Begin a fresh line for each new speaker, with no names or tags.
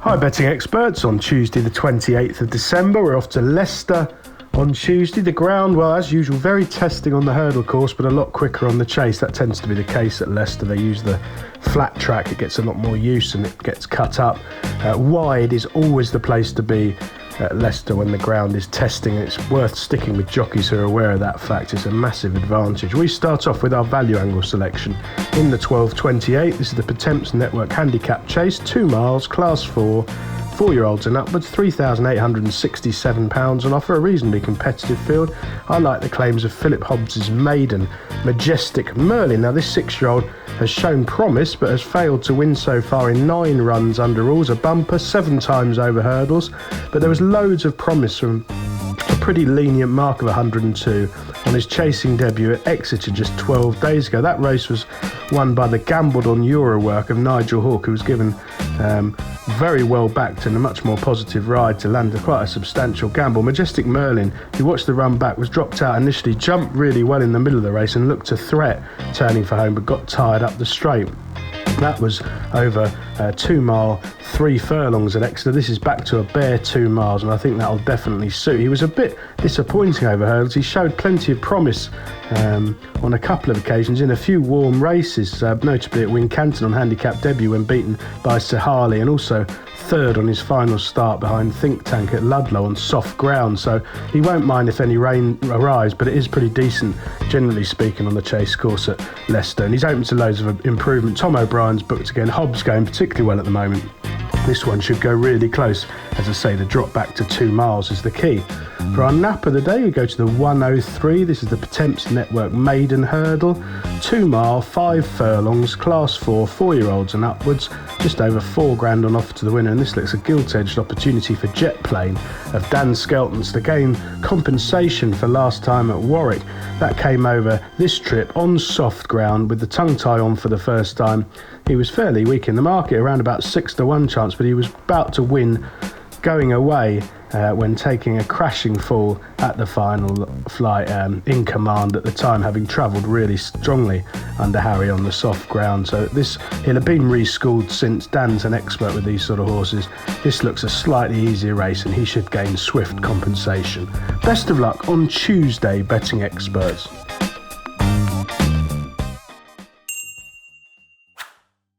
Hi betting experts, on Tuesday the 28th of December we're off to Leicester on Tuesday. The ground, well as usual, very testing on the hurdle course but a lot quicker on the chase. That tends to be the case at Leicester. They use the flat track, it gets a lot more use and it gets cut up. Wide is always the place to be at Leicester when the ground is testing. It's worth sticking with jockeys who are aware of that fact. It's a massive advantage. We start off with our value angle selection in the 12.28. This is the Pertemps Network Handicap Chase, 2 miles, class 4, 4-year-olds and upwards, £3,867 on offer, a reasonably competitive field. I like the claims of Philip Hobbs's maiden, Majestic Merlin. Now this 6-year-old has shown promise but has failed to win so far in 9 runs under rules, a bumper, 7 times over hurdles, but there was loads of promise from a pretty lenient mark of 102 on his chasing debut at Exeter just 12 days ago. That race was won by the gambled on Euro work of Nigel Hawke, who was given very well backed and a much more positive ride to land quite a substantial gamble. Majestic Merlin, who watched the run back, was dropped out initially, jumped really well in the middle of the race and looked a threat turning for home but got tired up the straight. That was over 2 mile, 3 furlongs at Exeter. This is back to a bare 2 miles and I think that'll definitely suit. He was a bit disappointing over hurdles. He showed plenty of promise on a couple of occasions in a few warm races, notably at Wincanton on handicap debut when beaten by Sir Harley, and also third on his final start behind Think Tank at Ludlow on soft ground. So he won't mind if any rain arrives, but it is pretty decent generally speaking on the chase course at Leicester, and he's open to loads of improvement. Tom O'Brien's booked again. Hobbs going particularly well at the moment. This one should go really close. As I say, the drop back to 2 miles is the key. For our nap of the day, we go to the 103. This is the Pertemps Network Maiden Hurdle. 2 mile, 5 furlongs, class 4, 4-year-olds and upwards. Just over £4,000 on offer to the winner, and this looks a gilt-edged opportunity for Jet Plane of Dan Skelton's to gain compensation for last time at Warwick. That came over this trip on soft ground with the tongue tie on for the first time. He was fairly weak in the market, around about 6-1 chance, but he was about to win going away when taking a crashing fall at the final flight in command at the time, having travelled really strongly under Harry on the soft ground. So he'll have been reschooled since. Dan's an expert with these sort of horses. This looks a slightly easier race and he should gain swift compensation. Best of luck on Tuesday, betting experts.